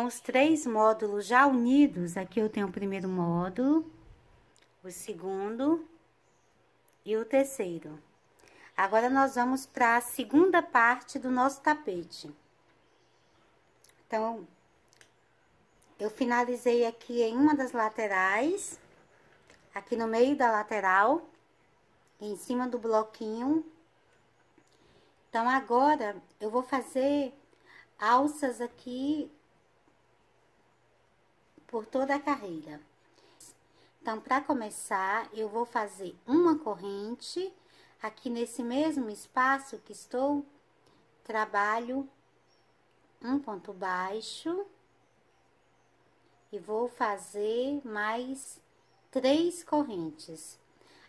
Com os 3 módulos já unidos, aqui eu tenho o primeiro módulo, o segundo e o terceiro. Agora, nós vamos para a segunda parte do nosso tapete. Então, eu finalizei aqui em uma das laterais, aqui no meio da lateral, em cima do bloquinho. Então, agora, eu vou fazer alças aqui por toda a carreira. Então, para começar, eu vou fazer uma corrente aqui nesse mesmo espaço que estou, trabalho um ponto baixo e vou fazer mais 3 correntes.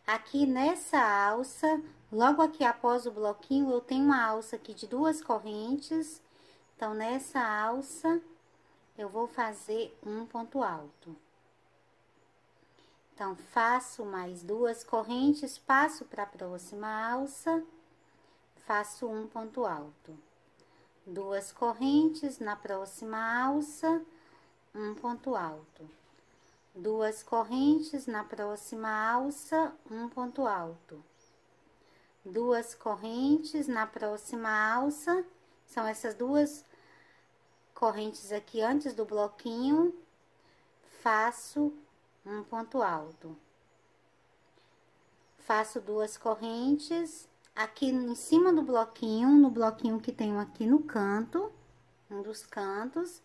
Aqui nessa alça, logo aqui após o bloquinho, eu tenho uma alça aqui de 2 correntes. Então, nessa alça, eu vou fazer um ponto alto. Então, faço mais 2 correntes, passo para a próxima alça, faço um ponto alto. 2 correntes na próxima alça, um ponto alto. 2 correntes na próxima alça, um ponto alto. 2 correntes na próxima alça, são essas 2 correntes aqui antes do bloquinho, faço um ponto alto. Faço 2 correntes aqui em cima do bloquinho, no bloquinho que tenho aqui no canto, um dos cantos.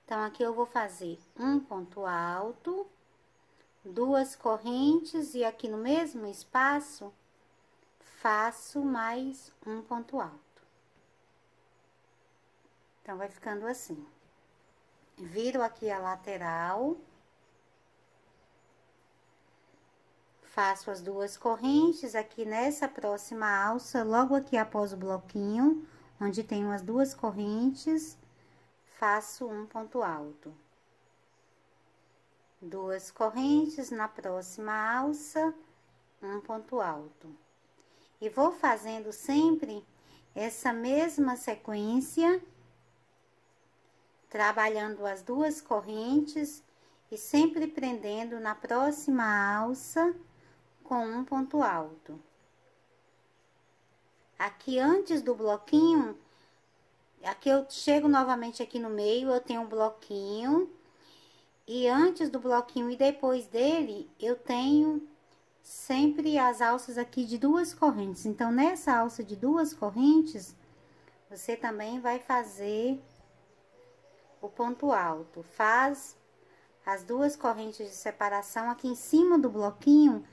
Então, aqui eu vou fazer um ponto alto, 2 correntes e aqui no mesmo espaço, faço mais um ponto alto. Então, vai ficando assim. Viro aqui a lateral. Faço as 2 correntes aqui nessa próxima alça, logo aqui após o bloquinho, onde tenho as 2 correntes, faço um ponto alto. 2 correntes na próxima alça, um ponto alto. E vou fazendo sempre essa mesma sequência, trabalhando as 2 correntes e sempre prendendo na próxima alça com um ponto alto. Aqui antes do bloquinho, aqui eu chego novamente aqui no meio, eu tenho um bloquinho, e antes do bloquinho e depois dele, eu tenho sempre as alças aqui de 2 correntes. Então, nessa alça de 2 correntes, você também vai fazer o ponto alto. Faz as 2 correntes de separação aqui em cima do bloquinho,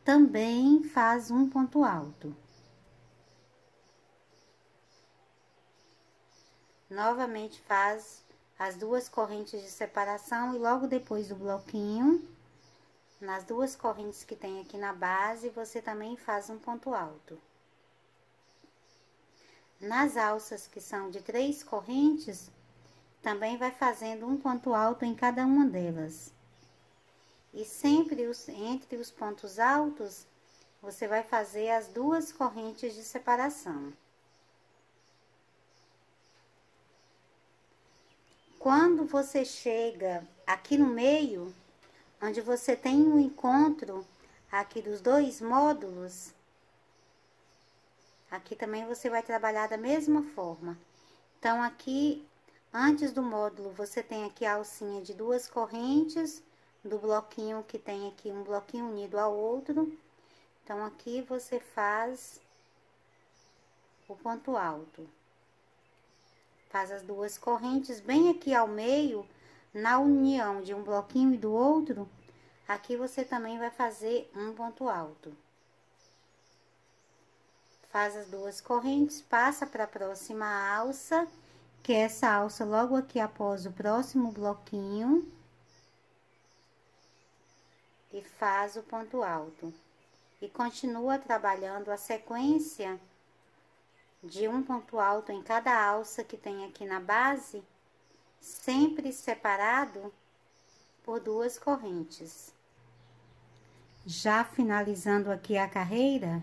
também faz um ponto alto. Novamente faz as 2 correntes de separação e logo depois do bloquinho, nas 2 correntes que tem aqui na base, você também faz um ponto alto. Nas alças que são de 3 correntes, também vai fazendo um ponto alto em cada uma delas. E sempre entre os pontos altos, você vai fazer as 2 correntes de separação. Quando você chega aqui no meio, onde você tem um encontro aqui dos 2 módulos, aqui também você vai trabalhar da mesma forma. Então, aqui, antes do módulo, você tem aqui a alcinha de 2 correntes, do bloquinho que tem aqui um bloquinho unido ao outro. Então, aqui você faz o ponto alto. Faz as 2 correntes bem aqui ao meio, na união de um bloquinho e do outro, aqui você também vai fazer um ponto alto. Faz as 2 correntes, passa para a próxima alça, que é essa alça logo aqui após o próximo bloquinho. E faz o ponto alto. E continua trabalhando a sequência de um ponto alto em cada alça que tem aqui na base, sempre separado por 2 correntes. Já finalizando aqui a carreira,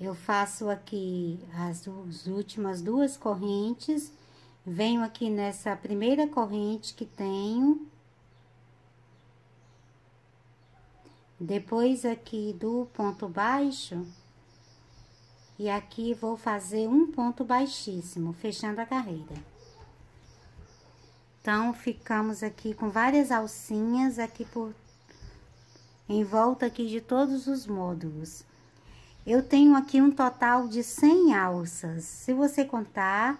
eu faço aqui as últimas 2 correntes, Venho aqui nessa primeira corrente que tenho. Depois aqui do ponto baixo. E aqui vou fazer um ponto baixíssimo, fechando a carreira. Então, ficamos aqui com várias alcinhas aqui em volta aqui de todos os módulos. Eu tenho aqui um total de 100 alças. Se você contar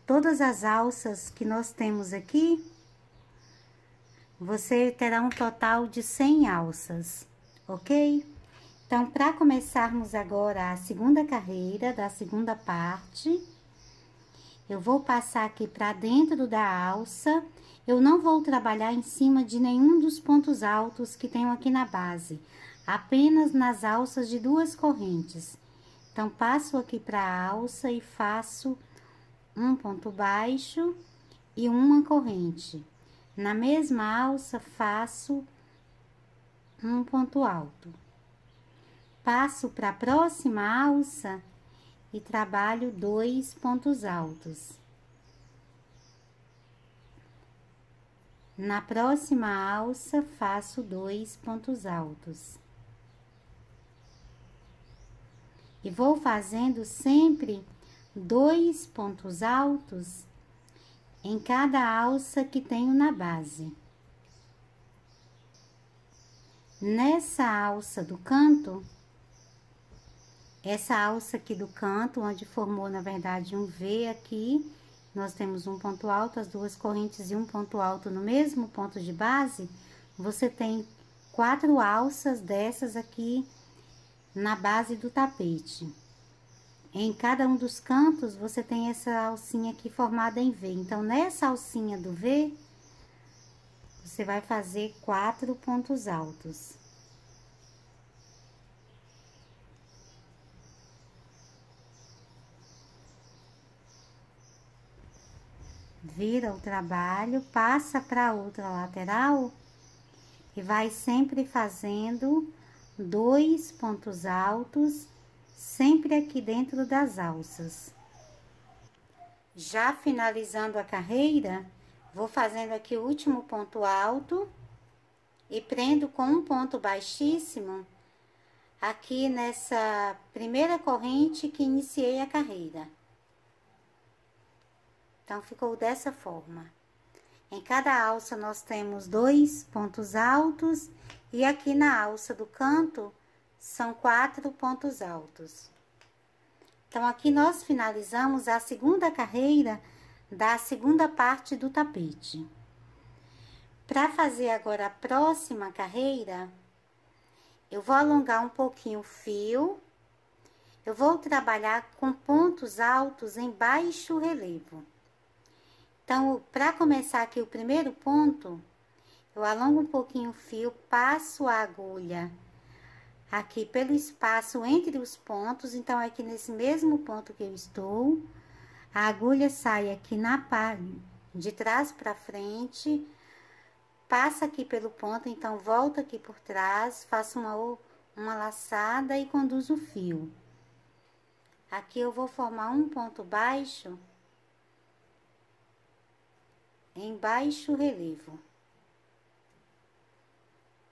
todas as alças que nós temos aqui, você terá um total de 100 alças, ok? Então, para começarmos agora a segunda carreira da segunda parte, eu vou passar aqui para dentro da alça. Eu não vou trabalhar em cima de nenhum dos pontos altos que tenho aqui na base, apenas nas alças de 2 correntes. Então, passo aqui para a alça e faço um ponto baixo e uma corrente. Na mesma alça, faço um ponto alto. Passo para a próxima alça e trabalho 2 pontos altos. Na próxima alça, faço 2 pontos altos. E vou fazendo sempre 2 pontos altos em cada alça que tenho na base. Nessa alça do canto, essa alça aqui do canto, onde formou, na verdade, um V aqui, nós temos um ponto alto, as 2 correntes e um ponto alto no mesmo ponto de base, você tem 4 alças dessas aqui na base do tapete. Em cada um dos cantos, você tem essa alcinha aqui formada em V. Então, nessa alcinha do V, você vai fazer 4 pontos altos. Vira o trabalho, passa para outra lateral e vai sempre fazendo 2 pontos altos, sempre aqui dentro das alças. Já finalizando a carreira, vou fazendo aqui o último ponto alto e prendo com um ponto baixíssimo aqui nessa primeira corrente que iniciei a carreira. Então, ficou dessa forma. Em cada alça, nós temos 2 pontos altos e aqui na alça do canto, são 4 pontos altos. Então, aqui nós finalizamos a segunda carreira da segunda parte do tapete. Para fazer agora a próxima carreira, eu vou alongar um pouquinho o fio. Eu vou trabalhar com pontos altos em baixo relevo. Então, para começar aqui o primeiro ponto, eu alongo um pouquinho o fio, passo a agulha aqui pelo espaço entre os pontos. Então, aqui nesse mesmo ponto que eu estou, a agulha sai aqui na parte de trás para frente, passa aqui pelo ponto, então volta aqui por trás, faço uma laçada e conduzo o fio. Aqui eu vou formar um ponto baixo em baixo relevo.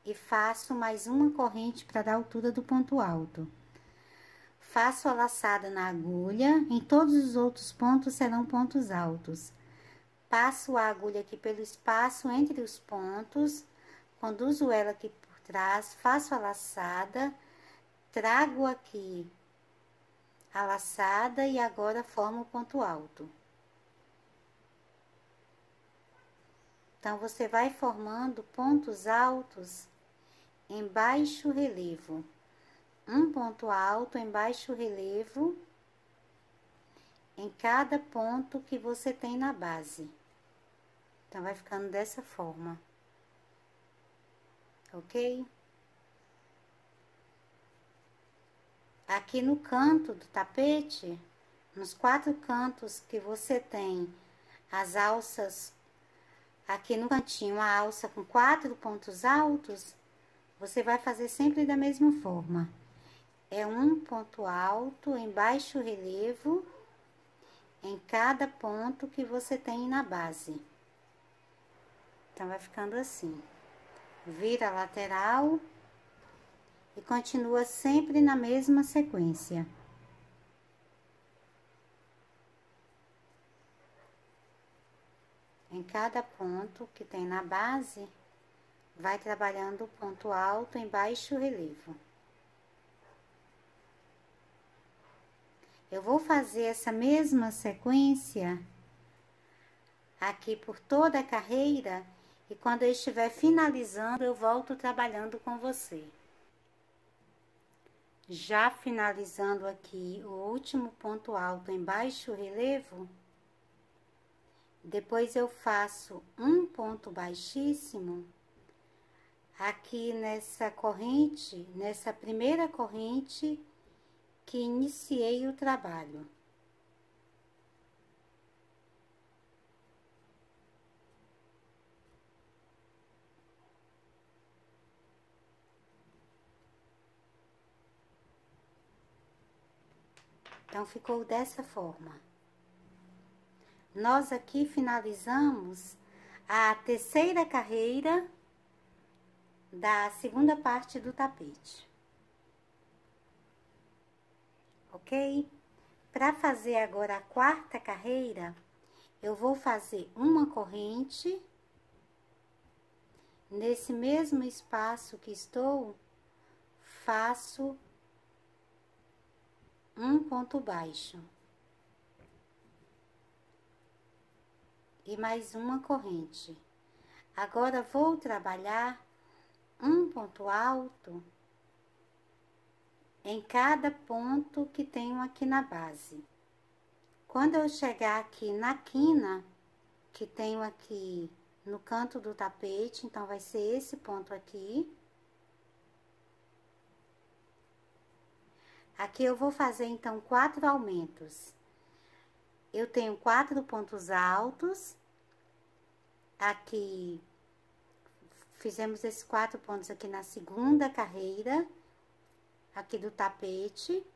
E faço mais uma corrente para dar altura do ponto alto. Faço a laçada na agulha, em todos os outros pontos serão pontos altos. Passo a agulha aqui pelo espaço entre os pontos, conduzo ela aqui por trás, faço a laçada, trago aqui a laçada e agora formo o ponto alto. Então, você vai formando pontos altos em baixo relevo. Um ponto alto em baixo relevo em cada ponto que você tem na base. Então, vai ficando dessa forma. Ok? Aqui no canto do tapete, nos 4 cantos que você tem as alças. Aqui no cantinho, a alça com 4 pontos altos, você vai fazer sempre da mesma forma. É um ponto alto em baixo relevo em cada ponto que você tem na base. Então, vai ficando assim. Vira a lateral e continua sempre na mesma sequência. Em cada ponto que tem na base, vai trabalhando o ponto alto em baixo relevo. Eu vou fazer essa mesma sequência aqui por toda a carreira e quando eu estiver finalizando, eu volto trabalhando com você. Já finalizando aqui o último ponto alto em baixo relevo, depois eu faço um ponto baixíssimo aqui nessa corrente, nessa primeira corrente que iniciei o trabalho. Então, ficou dessa forma. Nós aqui finalizamos a terceira carreira da segunda parte do tapete. Ok? Para fazer agora a quarta carreira, eu vou fazer uma corrente. Nesse mesmo espaço que estou, faço um ponto baixo. E mais uma corrente. Agora, vou trabalhar um ponto alto em cada ponto que tenho aqui na base. Quando eu chegar aqui na quina, que tenho aqui no canto do tapete, então vai ser esse ponto aqui. Aqui eu vou fazer, então, 4 aumentos. Eu tenho 4 pontos altos. Aqui, fizemos esses 4 pontos aqui na segunda carreira, aqui do tapete,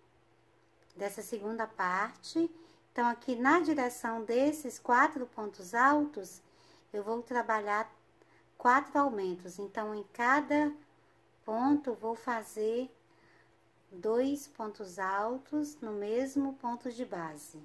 dessa segunda parte. Então, aqui na direção desses 4 pontos altos, eu vou trabalhar 4 aumentos. Então, em cada ponto, vou fazer 2 pontos altos no mesmo ponto de base.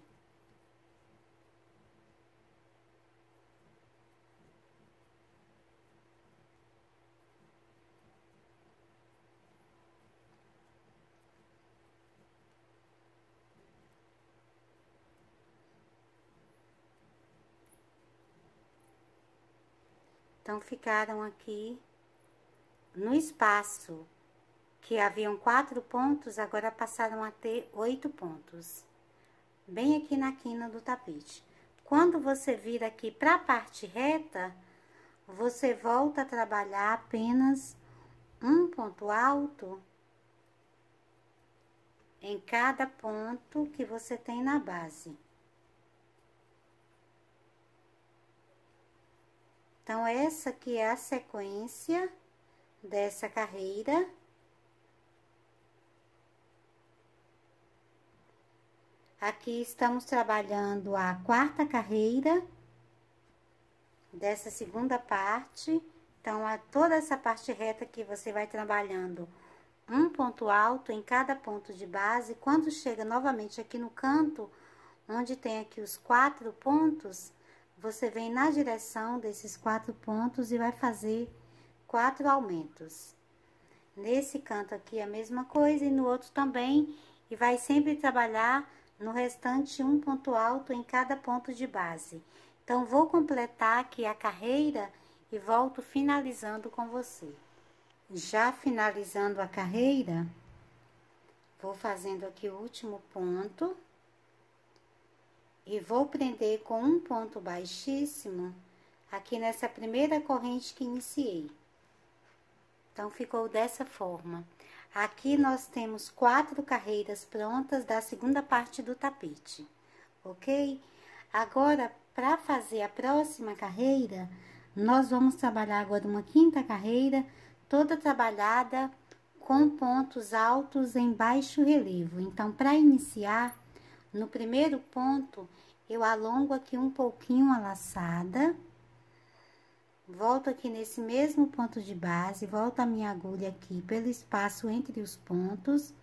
Então, ficaram aqui no espaço que haviam 4 pontos, agora passaram a ter 8 pontos. Bem aqui na quina do tapete. Quando você vir aqui para a parte reta, você volta a trabalhar apenas um ponto alto em cada ponto que você tem na base. Então, essa aqui é a sequência dessa carreira. Aqui estamos trabalhando a quarta carreira dessa segunda parte. Então, toda essa parte reta que você vai trabalhando um ponto alto em cada ponto de base. Quando chega novamente aqui no canto, onde tem aqui os 4 pontos, você vem na direção desses 4 pontos e vai fazer 4 aumentos. Nesse canto aqui a mesma coisa e no outro também, e vai sempre trabalhar no restante um ponto alto em cada ponto de base. Então, vou completar aqui a carreira e volto finalizando com você. Já finalizando a carreira, vou fazendo aqui o último ponto. E vou prender com um ponto baixíssimo aqui nessa primeira corrente que iniciei. Então, ficou dessa forma. Aqui nós temos 4 carreiras prontas da segunda parte do tapete, ok? Agora, para fazer a próxima carreira, nós vamos trabalhar agora uma quinta carreira, toda trabalhada com pontos altos em baixo relevo. Então, para iniciar, no primeiro ponto, eu alongo aqui um pouquinho a laçada, volto aqui nesse mesmo ponto de base, volto a minha agulha aqui pelo espaço entre os pontos,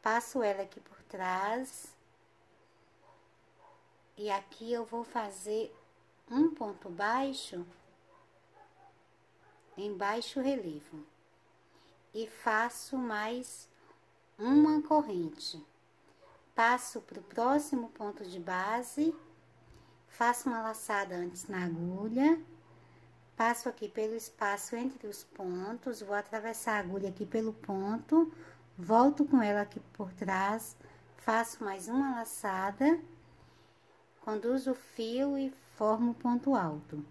passo ela aqui por trás, e aqui eu vou fazer um ponto baixo em baixo relevo, e faço mais uma corrente. Passo para o próximo ponto de base, faço uma laçada antes na agulha, passo aqui pelo espaço entre os pontos, vou atravessar a agulha aqui pelo ponto, volto com ela aqui por trás, faço mais uma laçada, conduzo o fio e formo o ponto alto.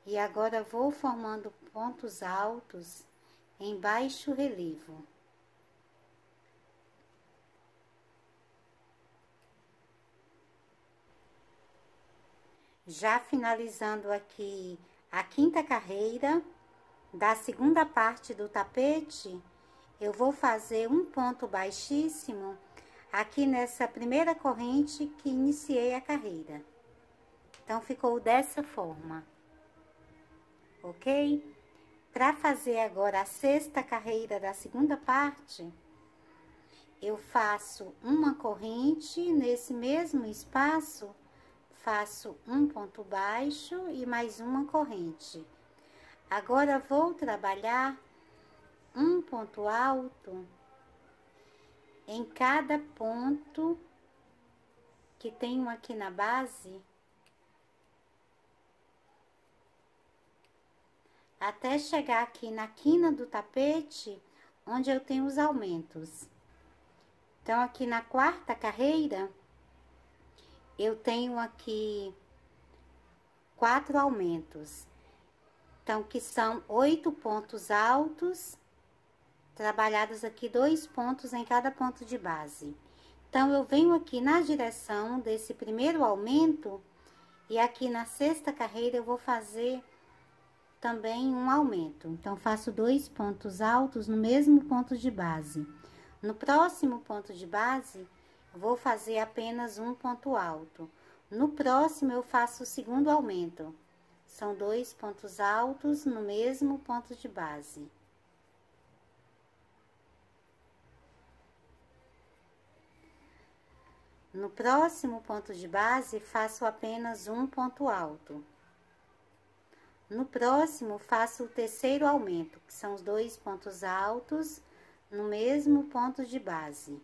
E agora vou formando pontos altos em baixo relevo. Já finalizando aqui a quinta carreira da segunda parte do tapete, eu vou fazer um ponto baixíssimo aqui nessa primeira corrente que iniciei a carreira. Então, ficou dessa forma, ok? Para fazer agora a sexta carreira da segunda parte, eu faço uma corrente nesse mesmo espaço, faço um ponto baixo e mais uma corrente. Agora, vou trabalhar um ponto alto em cada ponto que tenho aqui na base, até chegar aqui na quina do tapete, onde eu tenho os aumentos. Então, aqui na quarta carreira, eu tenho aqui 4 aumentos. Então, que são 8 pontos altos, trabalhados aqui 2 pontos em cada ponto de base. Então, eu venho aqui na direção desse primeiro aumento, e aqui na sexta carreira eu vou fazer também um aumento. Então, faço 2 pontos altos no mesmo ponto de base. No próximo ponto de base, eu vou fazer apenas um ponto alto. No próximo, eu faço o segundo aumento. São 2 pontos altos no mesmo ponto de base. No próximo ponto de base, faço apenas um ponto alto. No próximo, faço o terceiro aumento, que são os 2 pontos altos no mesmo ponto de base.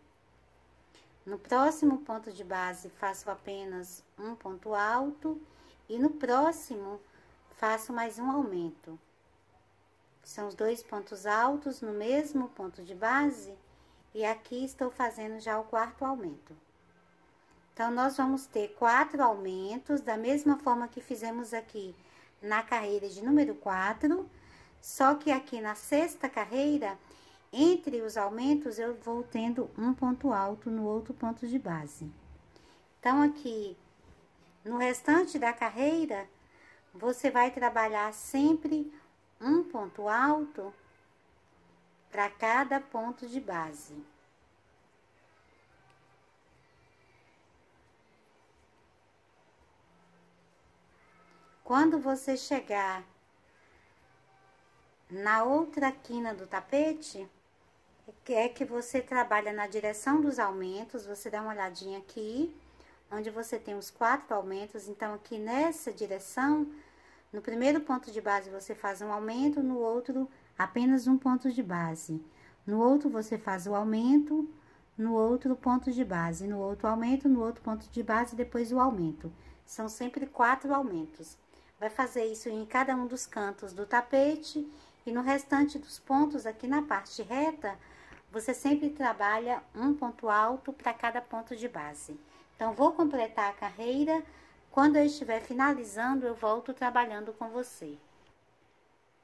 No próximo ponto de base, faço apenas um ponto alto, e no próximo, faço mais um aumento, que são os 2 pontos altos no mesmo ponto de base, e aqui estou fazendo já o quarto aumento. Então, nós vamos ter 4 aumentos, da mesma forma que fizemos aqui na carreira de número 4, só que aqui na sexta carreira, entre os aumentos, eu vou tendo um ponto alto no outro ponto de base. Então, aqui, no restante da carreira, você vai trabalhar sempre um ponto alto para cada ponto de base. Quando você chegar na outra quina do tapete, é que você trabalha na direção dos aumentos, você dá uma olhadinha aqui, onde você tem os 4 aumentos. Então, aqui nessa direção, no primeiro ponto de base você faz um aumento, no outro apenas um ponto de base. No outro você faz o aumento, no outro ponto de base, no outro aumento, no outro ponto de base, depois o aumento. São sempre 4 aumentos. Vai fazer isso em cada um dos cantos do tapete, e no restante dos pontos aqui na parte reta, você sempre trabalha um ponto alto para cada ponto de base. Então, vou completar a carreira. Quando eu estiver finalizando, eu volto trabalhando com você.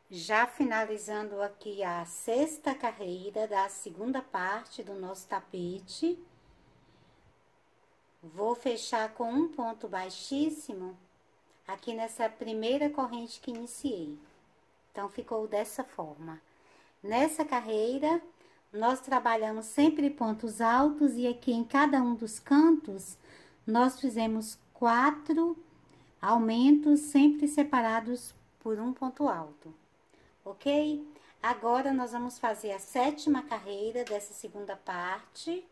Já finalizando aqui a sexta carreira da segunda parte do nosso tapete, vou fechar com um ponto baixíssimo aqui nessa primeira corrente que iniciei. Então, ficou dessa forma. Nessa carreira, nós trabalhamos sempre pontos altos e aqui em cada um dos cantos, nós fizemos 4 aumentos sempre separados por um ponto alto, ok? Agora, nós vamos fazer a 7ª carreira dessa segunda parte.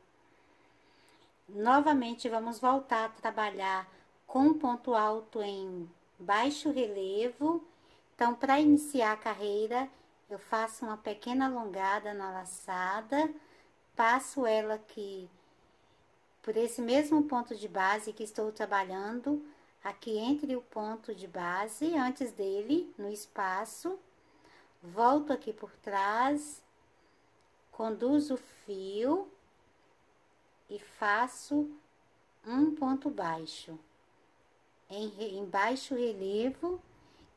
Novamente, vamos voltar a trabalhar com ponto alto em baixo relevo. Então, para iniciar a carreira, eu faço uma pequena alongada na laçada, passo ela aqui por esse mesmo ponto de base que estou trabalhando, aqui entre o ponto de base, antes dele, no espaço, volto aqui por trás, conduzo o fio e faço um ponto baixo em baixo relevo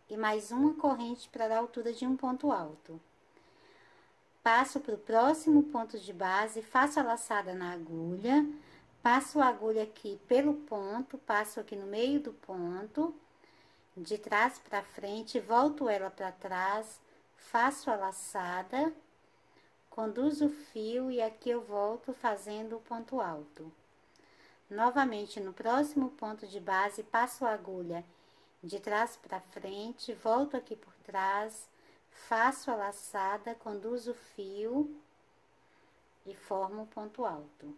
e mais uma corrente para a altura de um ponto alto. Passo para o próximo ponto de base, faço a laçada na agulha, passo a agulha aqui pelo ponto, passo aqui no meio do ponto, de trás para frente, volto ela para trás, faço a laçada, conduzo o fio e aqui eu volto fazendo o ponto alto. Novamente, no próximo ponto de base, passo a agulha de trás para frente, volto aqui por trás, faço a laçada, conduzo o fio e formo o ponto alto.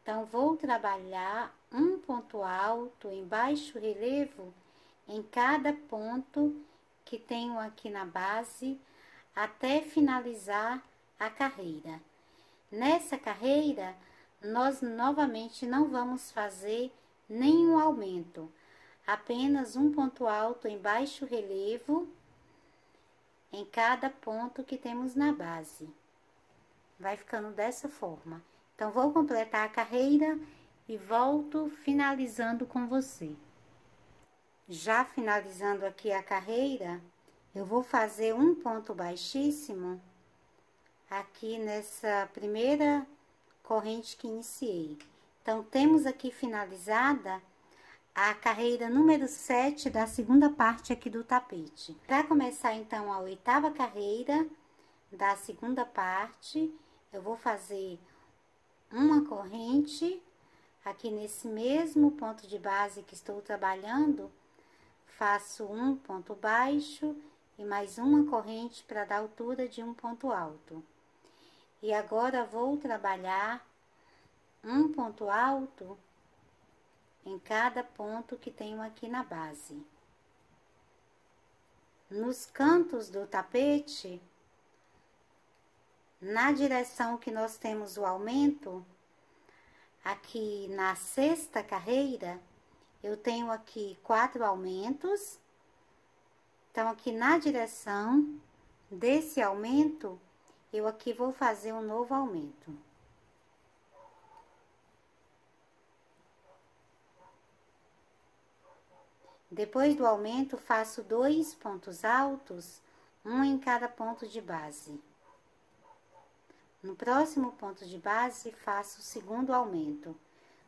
Então, vou trabalhar um ponto alto em baixo relevo em cada ponto que tenho aqui na base, até finalizar a carreira. Nessa carreira, nós novamente não vamos fazer nenhum aumento, apenas um ponto alto em baixo relevo em cada ponto que temos na base. Vai ficando dessa forma. Então, vou completar a carreira e volto finalizando com você. Já finalizando aqui a carreira, eu vou fazer um ponto baixíssimo aqui nessa primeira corrente que iniciei. Então, temos aqui finalizada a carreira número 7 da segunda parte aqui do tapete. Para começar, então, a 8ª carreira da segunda parte, eu vou fazer uma corrente aqui nesse mesmo ponto de base que estou trabalhando, faço um ponto baixo e mais uma corrente para dar altura de um ponto alto. E agora vou trabalhar um ponto alto em cada ponto que tenho aqui na base. Nos cantos do tapete, na direção que nós temos o aumento, aqui na 6ª carreira, eu tenho aqui 4 aumentos. Então, aqui na direção desse aumento, eu aqui vou fazer um novo aumento. Depois do aumento, faço 2 pontos altos, um em cada ponto de base. No próximo ponto de base, faço o segundo aumento.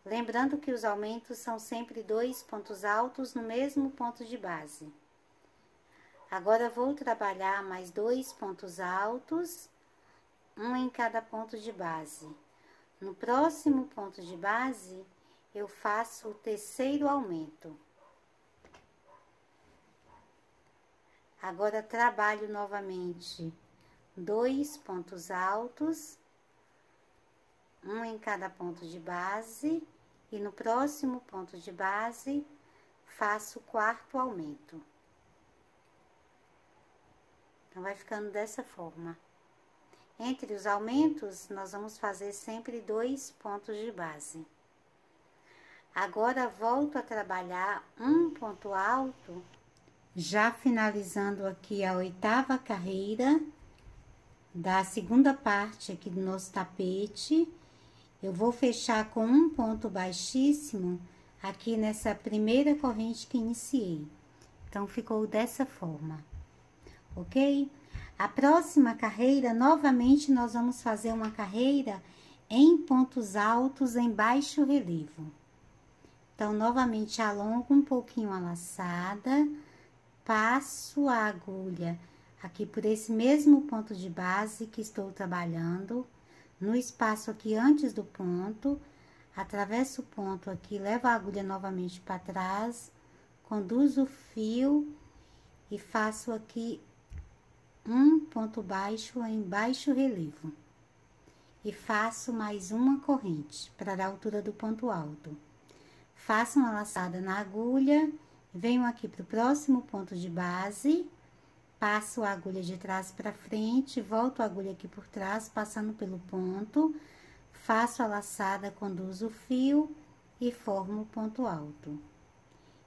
Lembrando que os aumentos são sempre 2 pontos altos no mesmo ponto de base. Agora, vou trabalhar mais 2 pontos altos, um em cada ponto de base. No próximo ponto de base, eu faço o terceiro aumento. Agora, trabalho novamente 2 pontos altos, um em cada ponto de base, e no próximo ponto de base, faço o 4º aumento. Então, vai ficando dessa forma. Entre os aumentos, nós vamos fazer sempre 2 pontos de base. Agora, volto a trabalhar um ponto alto, já finalizando aqui a 8ª carreira da segunda parte aqui do nosso tapete. Eu vou fechar com um ponto baixíssimo aqui nessa primeira corrente que iniciei. Então, ficou dessa forma, ok? A próxima carreira, novamente, nós vamos fazer uma carreira em pontos altos em baixo relevo. Então, novamente, alongo um pouquinho a laçada, passo a agulha aqui por esse mesmo ponto de base que estou trabalhando, no espaço aqui antes do ponto, atravesso o ponto aqui, levo a agulha novamente para trás, conduzo o fio e faço aqui um ponto baixo em baixo relevo. E faço mais uma corrente para a altura do ponto alto. Faço uma laçada na agulha, venho aqui para o próximo ponto de base, passo a agulha de trás para frente, volto a agulha aqui por trás, passando pelo ponto, faço a laçada, conduzo o fio e formo o ponto alto.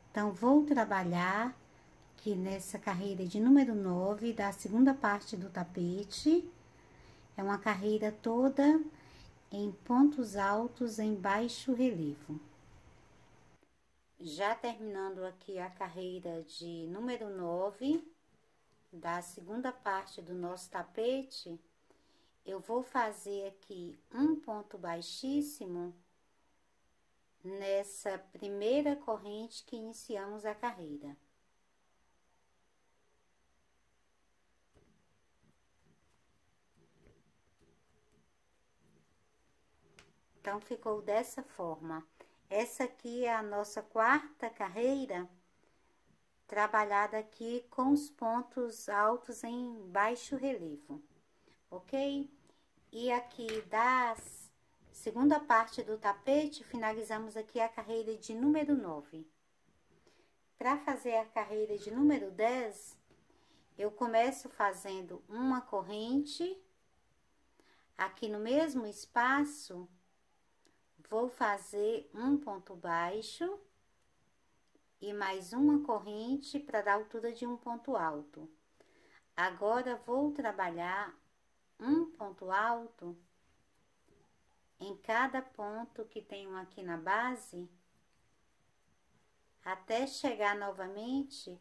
Então, vou trabalhar aqui nessa carreira de número 9, da segunda parte do tapete. É uma carreira toda em pontos altos em baixo relevo. Já terminando aqui a carreira de número 9, da segunda parte do nosso tapete, eu vou fazer aqui um ponto baixíssimo nessa primeira corrente que iniciamos a carreira. Então, ficou dessa forma. Essa aqui é a nossa quarta carreira, trabalhada aqui com os pontos altos em baixo relevo, ok? E aqui da segunda parte do tapete, finalizamos aqui a carreira de número 9. Para fazer a carreira de número 10, eu começo fazendo uma corrente, aqui no mesmo espaço, vou fazer um ponto baixo e mais uma corrente para dar altura de um ponto alto. Agora, vou trabalhar um ponto alto em cada ponto que tenho aqui na base, até chegar novamente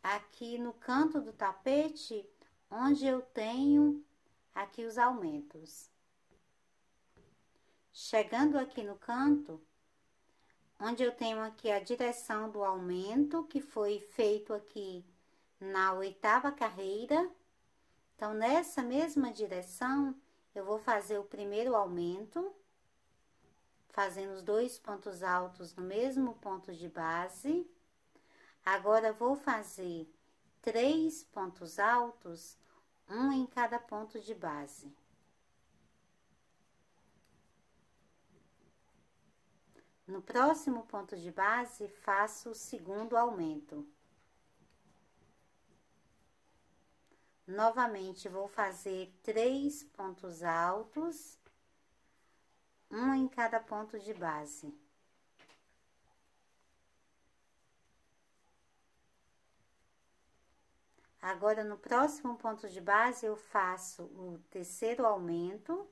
aqui no canto do tapete, onde eu tenho aqui os aumentos. Chegando aqui no canto, onde eu tenho aqui a direção do aumento, que foi feito aqui na 8ª carreira. Então, nessa mesma direção, eu vou fazer o primeiro aumento, fazendo os 2 pontos altos no mesmo ponto de base. Agora, vou fazer 3 pontos altos, um em cada ponto de base. No próximo ponto de base, faço o segundo aumento. Novamente, vou fazer 3 pontos altos, um em cada ponto de base. Agora, no próximo ponto de base, eu faço o terceiro aumento.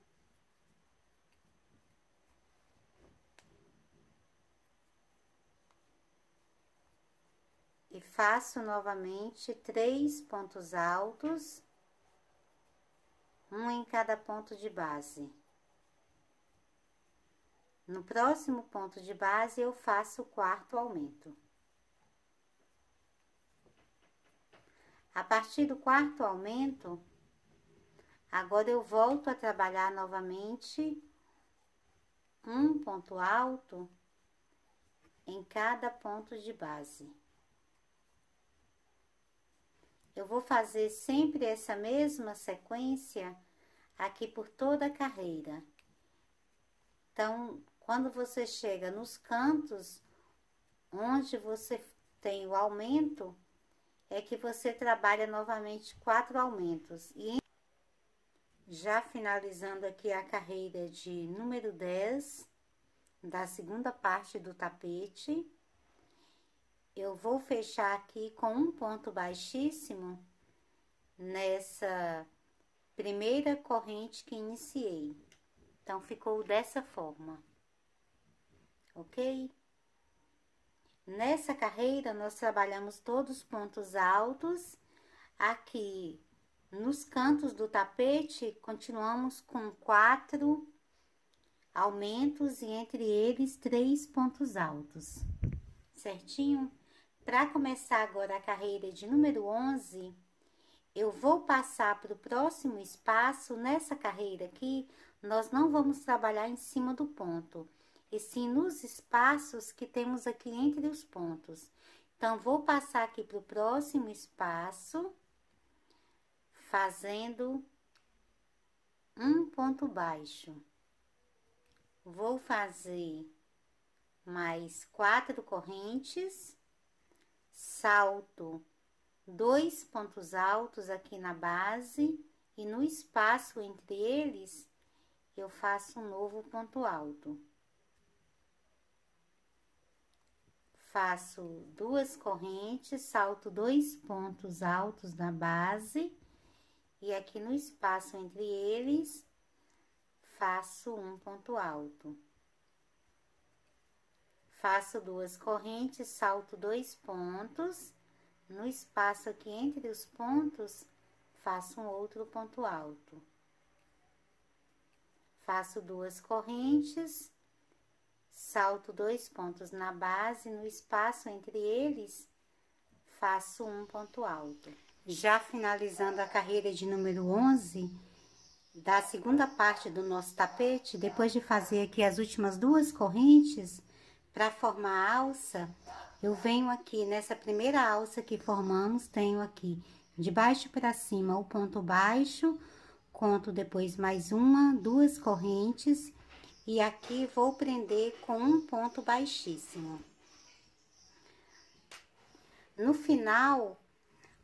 E faço novamente 3 pontos altos, um em cada ponto de base. No próximo ponto de base, eu faço o quarto aumento. A partir do quarto aumento, agora eu volto a trabalhar novamente um ponto alto em cada ponto de base. Eu vou fazer sempre essa mesma sequência aqui por toda a carreira. Então, quando você chega nos cantos, onde você tem o aumento, é que você trabalha novamente 4 aumentos. E já finalizando aqui a carreira de número 10, da segunda parte do tapete, eu vou fechar aqui com um ponto baixíssimo nessa primeira corrente que iniciei. Então, ficou dessa forma, ok? Nessa carreira, nós trabalhamos todos os pontos altos. Aqui, nos cantos do tapete, continuamos com 4 aumentos e entre eles 3 pontos altos, certinho? Para começar agora a carreira de número 11, eu vou passar para o próximo espaço. Nessa carreira aqui, nós não vamos trabalhar em cima do ponto, e sim nos espaços que temos aqui entre os pontos. Então, vou passar aqui para o próximo espaço, fazendo um ponto baixo. Vou fazer mais 4 correntes, salto 2 pontos altos aqui na base, e no espaço entre eles, eu faço um novo ponto alto. Faço 2 correntes, salto 2 pontos altos na base, e aqui no espaço entre eles, faço um ponto alto. Faço 2 correntes, salto 2 pontos, no espaço aqui entre os pontos, faço um outro ponto alto. Faço 2 correntes, salto 2 pontos na base, no espaço entre eles, faço um ponto alto. Já finalizando a carreira de número 11, da segunda parte do nosso tapete, depois de fazer aqui as últimas 2 correntes, para formar a alça, eu venho aqui nessa primeira alça que formamos, tenho aqui de baixo para cima o ponto baixo, conto depois mais 1, 2 correntes, e aqui vou prender com um ponto baixíssimo. No final,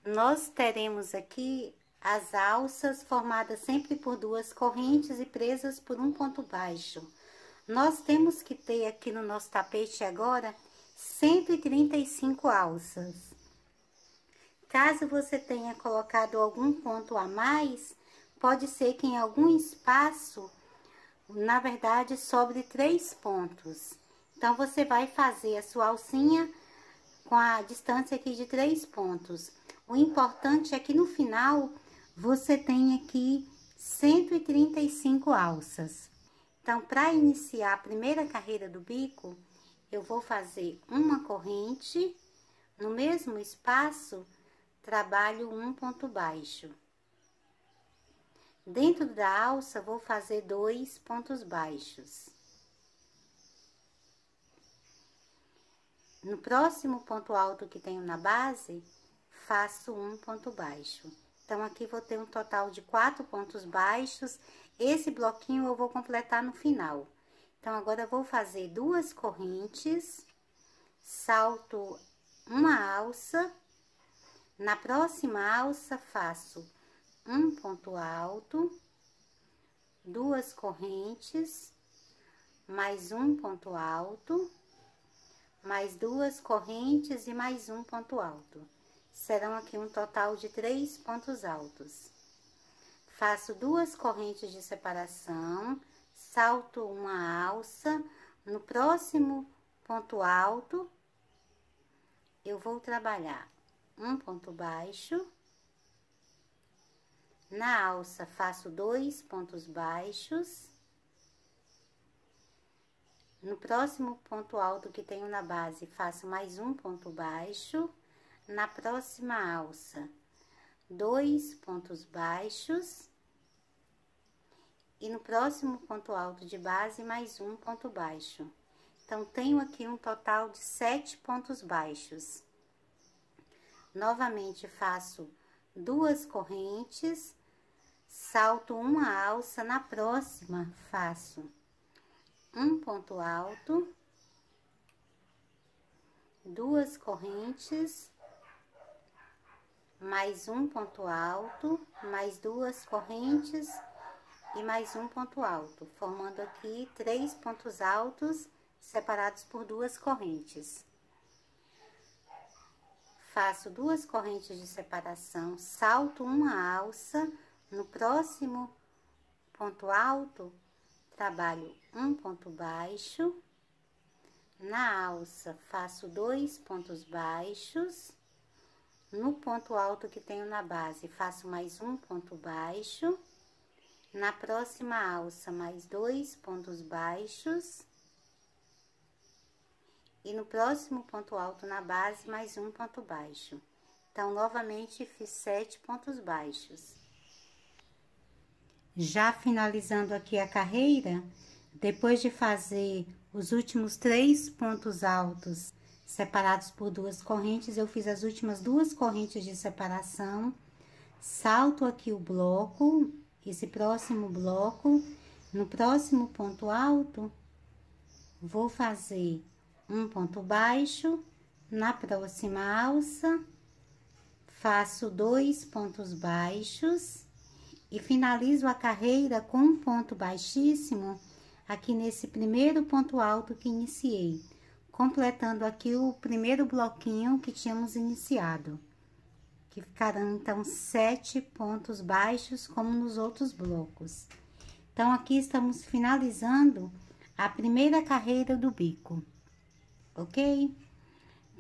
nós teremos aqui as alças formadas sempre por 2 correntes e presas por um ponto baixo. Nós temos que ter aqui no nosso tapete agora 135 alças. Caso você tenha colocado algum ponto a mais, pode ser que em algum espaço, na verdade, sobre 3 pontos. Então, você vai fazer a sua alcinha com a distância aqui de 3 pontos. O importante é que no final, você tenha aqui 135 alças. Então, para iniciar a primeira carreira do bico, eu vou fazer uma corrente, no mesmo espaço, trabalho um ponto baixo. Dentro da alça, vou fazer 2 pontos baixos. No próximo ponto alto que tenho na base, faço um ponto baixo. Então, aqui vou ter um total de 4 pontos baixos. Esse bloquinho eu vou completar no final. Então, agora eu vou fazer 2 correntes, salto uma alça. Na próxima alça, faço um ponto alto, 2 correntes, mais um ponto alto, mais 2 correntes e mais um ponto alto. Serão aqui um total de 3 pontos altos. Faço 2 correntes de separação, salto uma alça. No próximo ponto alto, eu vou trabalhar um ponto baixo. Na alça, faço 2 pontos baixos. No próximo ponto alto que tenho na base, faço mais um ponto baixo. Na próxima alça, 2 pontos baixos. E no próximo ponto alto de base, mais um ponto baixo. Então, tenho aqui um total de 7 pontos baixos. Novamente, faço 2 correntes, salto uma alça. Na próxima, faço um ponto alto, 2 correntes, mais um ponto alto, mais 2 correntes e mais um ponto alto, formando aqui 3 pontos altos separados por 2 correntes. Faço 2 correntes de separação, salto uma alça. No próximo ponto alto, trabalho um ponto baixo. Na alça, faço 2 pontos baixos. No ponto alto que tenho na base, faço mais um ponto baixo. Na próxima alça, mais 2 pontos baixos. e no próximo ponto alto na base, mais um ponto baixo. Então, novamente, fiz 7 pontos baixos. Já finalizando aqui a carreira, depois de fazer os últimos 3 pontos altos separados por 2 correntes, eu fiz as últimas 2 correntes de separação, salto aqui o bloco, esse próximo bloco, no próximo ponto alto, vou fazer um ponto baixo, na próxima alça, faço 2 pontos baixos e finalizo a carreira com um ponto baixíssimo aqui nesse primeiro ponto alto que iniciei, completando aqui o primeiro bloquinho que tínhamos iniciado, que ficarão então 7 pontos baixos como nos outros blocos. Então, aqui estamos finalizando a primeira carreira do bico, ok?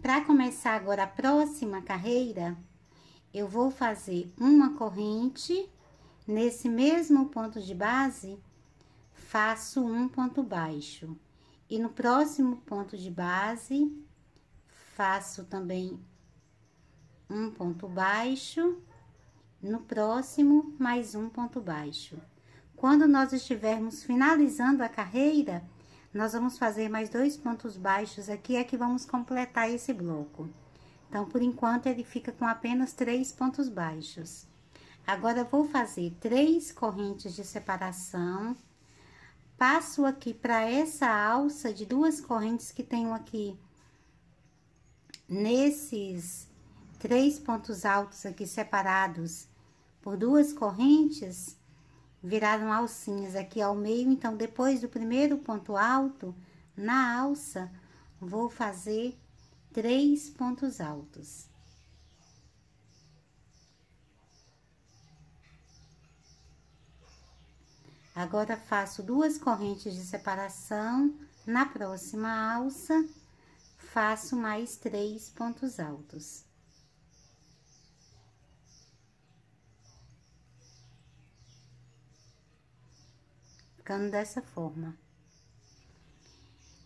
Para começar agora a próxima carreira, eu vou fazer uma corrente, nesse mesmo ponto de base, faço um ponto baixo. E no próximo ponto de base, faço também um ponto baixo, no próximo, mais um ponto baixo. Quando nós estivermos finalizando a carreira, nós vamos fazer mais 2 pontos baixos aqui, é que vamos completar esse bloco. Então, por enquanto, ele fica com apenas 3 pontos baixos. Agora, eu vou fazer 3 correntes de separação, passo aqui para essa alça de 2 correntes que tenho aqui, nesses 3 pontos altos aqui separados por 2 correntes, viraram alcinhas aqui ao meio. Então, depois do primeiro ponto alto, na alça, vou fazer 3 pontos altos. Agora, faço 2 correntes de separação, na próxima alça, faço mais 3 pontos altos. Ficando dessa forma.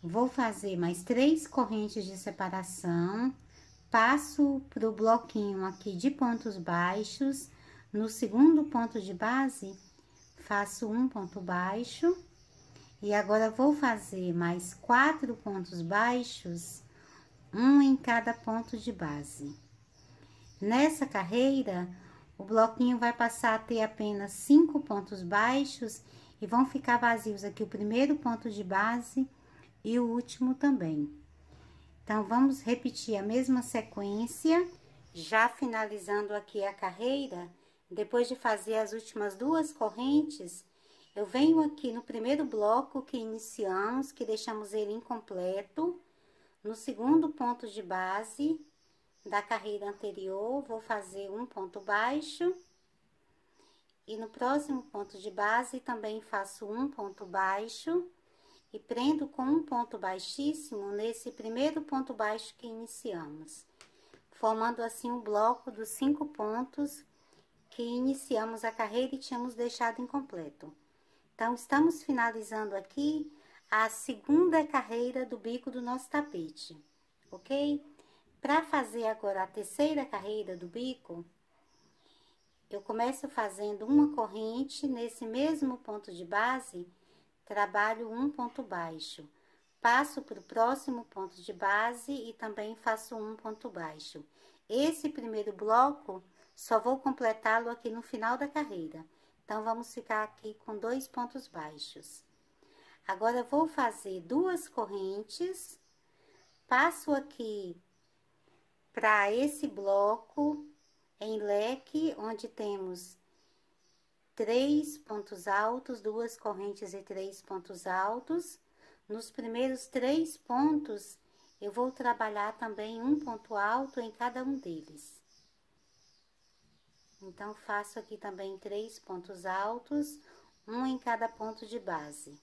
Vou fazer mais 3 correntes de separação, passo pro bloquinho aqui de pontos baixos, no segundo ponto de base, faço um ponto baixo, e agora vou fazer mais 4 pontos baixos, um em cada ponto de base. Nessa carreira, o bloquinho vai passar a ter apenas 5 pontos baixos, e vão ficar vazios aqui o primeiro ponto de base e o último também. Então, vamos repetir a mesma sequência, já finalizando aqui a carreira. Depois de fazer as últimas 2 correntes, eu venho aqui no primeiro bloco que iniciamos, que deixamos ele incompleto, no segundo ponto de base da carreira anterior, vou fazer um ponto baixo. E no próximo ponto de base, também faço um ponto baixo e prendo com um ponto baixíssimo nesse primeiro ponto baixo que iniciamos, formando assim um bloco dos 5 pontos que iniciamos a carreira e tínhamos deixado incompleto. Então, estamos finalizando aqui a segunda carreira do bico do nosso tapete, ok? Para fazer agora a terceira carreira do bico, eu começo fazendo uma corrente, nesse mesmo ponto de base, trabalho um ponto baixo. Passo para o próximo ponto de base e também faço um ponto baixo. Esse primeiro bloco, só vou completá-lo aqui no final da carreira. Então, vamos ficar aqui com 2 pontos baixos. Agora, vou fazer 2 correntes, passo aqui para esse bloco em leque, onde temos 3 pontos altos, 2 correntes e 3 pontos altos. Nos primeiros 3 pontos, eu vou trabalhar também um ponto alto em cada um deles. Então, faço aqui também 3 pontos altos, um em cada ponto de base.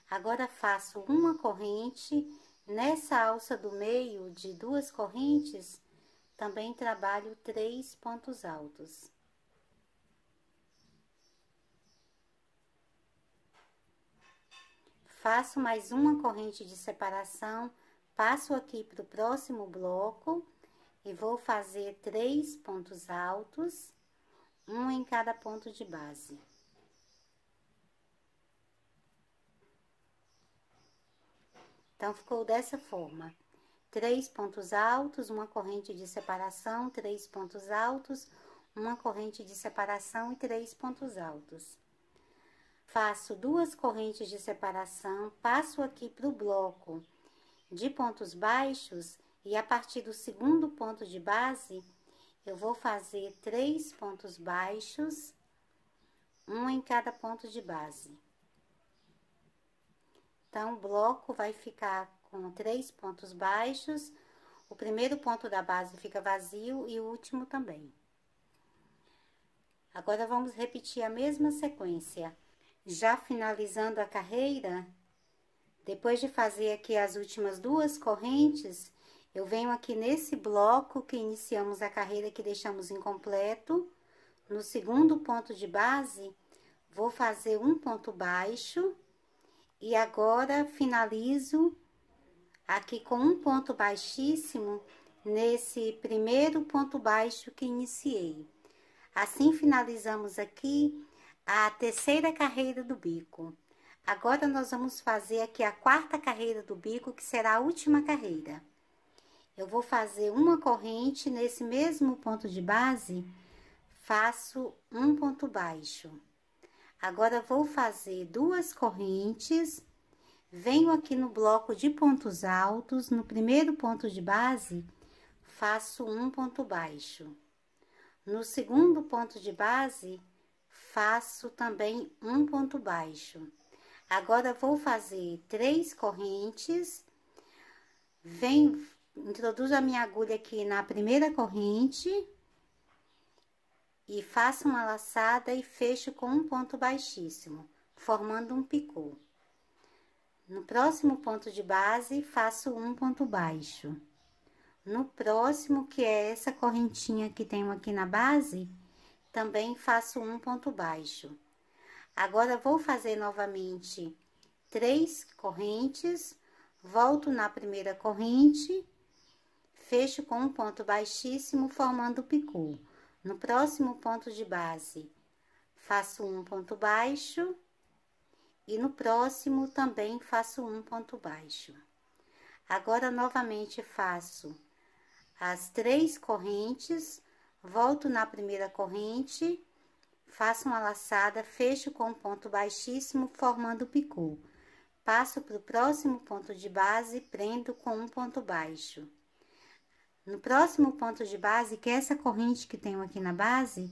Agora, faço uma corrente, nessa alça do meio de 2 correntes, também trabalho 3 pontos altos. faço mais uma corrente de separação, passo aqui para o próximo bloco e vou fazer 3 pontos altos, um em cada ponto de base. Então, ficou dessa forma: 3 pontos altos, uma corrente de separação, 3 pontos altos, uma corrente de separação e 3 pontos altos. Faço 2 correntes de separação, passo aqui para o bloco de pontos baixos e a partir do segundo ponto de base, eu vou fazer 3 pontos baixos, um em cada ponto de base. Então, o bloco vai ficar com 3 pontos baixos, o primeiro ponto da base fica vazio e o último também. Agora, vamos repetir a mesma sequência. Já finalizando a carreira, depois de fazer aqui as últimas 2 correntes, eu venho aqui nesse bloco que iniciamos a carreira, que deixamos incompleto. No segundo ponto de base, vou fazer um ponto baixo. E agora, finalizo aqui com um ponto baixíssimo nesse primeiro ponto baixo que iniciei. Assim, finalizamos aqui a terceira carreira do bico. Agora, nós vamos fazer aqui a 4ª carreira do bico, que será a última carreira. Eu vou fazer uma corrente nesse mesmo ponto de base, faço um ponto baixo. Agora, vou fazer 2 correntes, venho aqui no bloco de pontos altos, no primeiro ponto de base, faço um ponto baixo. No segundo ponto de base, faço também um ponto baixo. Agora, vou fazer 3 correntes, introduzo a minha agulha aqui na primeira corrente e faço uma laçada e fecho com um ponto baixíssimo, formando um picô. No próximo ponto de base, faço um ponto baixo. No próximo, que é essa correntinha que tenho aqui na base, também faço um ponto baixo. Agora, vou fazer novamente 3 correntes, volto na primeira corrente, fecho com um ponto baixíssimo, formando o picô. No próximo ponto de base, faço um ponto baixo e no próximo também faço um ponto baixo. Agora, novamente, faço as 3 correntes, volto na primeira corrente, faço uma laçada, fecho com um ponto baixíssimo, formando o picô. Passo para o próximo ponto de base, prendo com um ponto baixo. No próximo ponto de base, que é essa corrente que tenho aqui na base,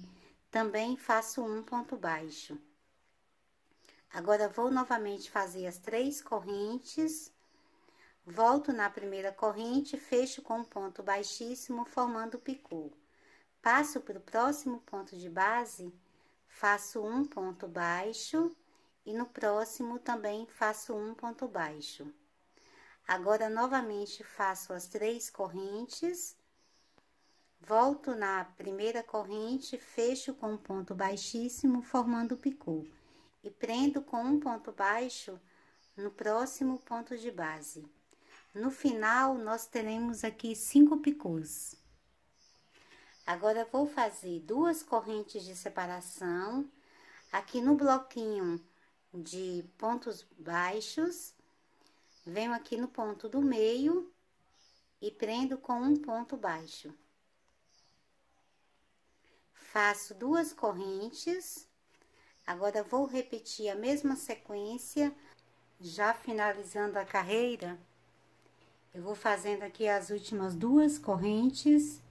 também faço um ponto baixo. Agora, vou novamente fazer as 3 correntes, volto na primeira corrente, fecho com um ponto baixíssimo, formando o picô. Passo para o próximo ponto de base, faço um ponto baixo e no próximo também faço um ponto baixo. Agora, novamente, faço as 3 correntes, volto na primeira corrente, fecho com um ponto baixíssimo, formando o picô. E prendo com um ponto baixo no próximo ponto de base. No final, nós teremos aqui 5 picôs. Agora, vou fazer 2 correntes de separação, aqui no bloquinho de pontos baixos. Venho aqui no ponto do meio e prendo com um ponto baixo. Faço 2 correntes. Agora, vou repetir a mesma sequência, já finalizando a carreira. Eu vou fazendo aqui as últimas 2 correntes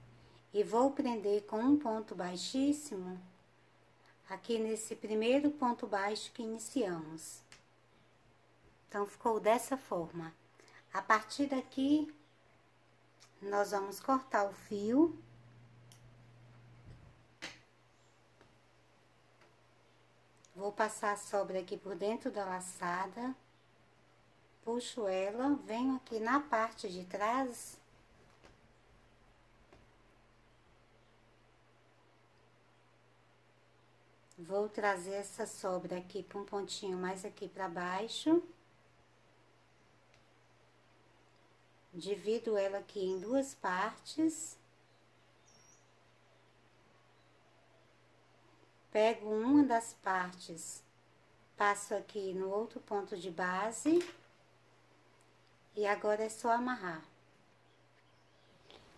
e vou prender com um ponto baixíssimo aqui nesse primeiro ponto baixo que iniciamos. Então, ficou dessa forma. A partir daqui, nós vamos cortar o fio. Vou passar a sobra aqui por dentro da laçada. Puxo ela, venho aqui na parte de trás. Vou trazer essa sobra aqui para um pontinho mais aqui para baixo. Divido ela aqui em duas partes. Pego uma das partes, passo aqui no outro ponto de base. E agora é só amarrar.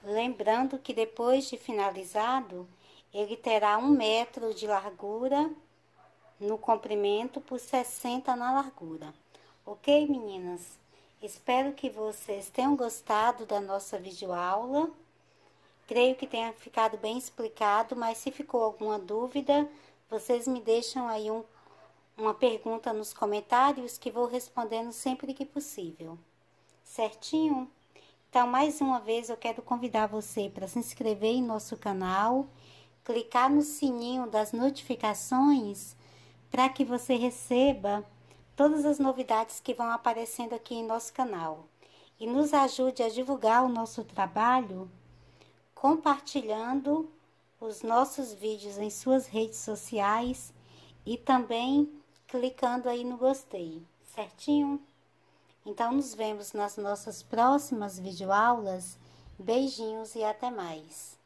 Lembrando que depois de finalizado, ele terá 1 metro de largura no comprimento por 60 na largura. Ok, meninas? Espero que vocês tenham gostado da nossa videoaula. Creio que tenha ficado bem explicado, mas se ficou alguma dúvida, vocês me deixam aí uma pergunta nos comentários que vou respondendo sempre que possível. Certinho? Então, mais uma vez, eu quero convidar você para se inscrever em nosso canal, clicar no sininho das notificações para que você receba todas as novidades que vão aparecendo aqui em nosso canal. E nos ajude a divulgar o nosso trabalho, compartilhando os nossos vídeos em suas redes sociais e também clicando aí no gostei, certinho? Então, nos vemos nas nossas próximas videoaulas. Beijinhos e até mais!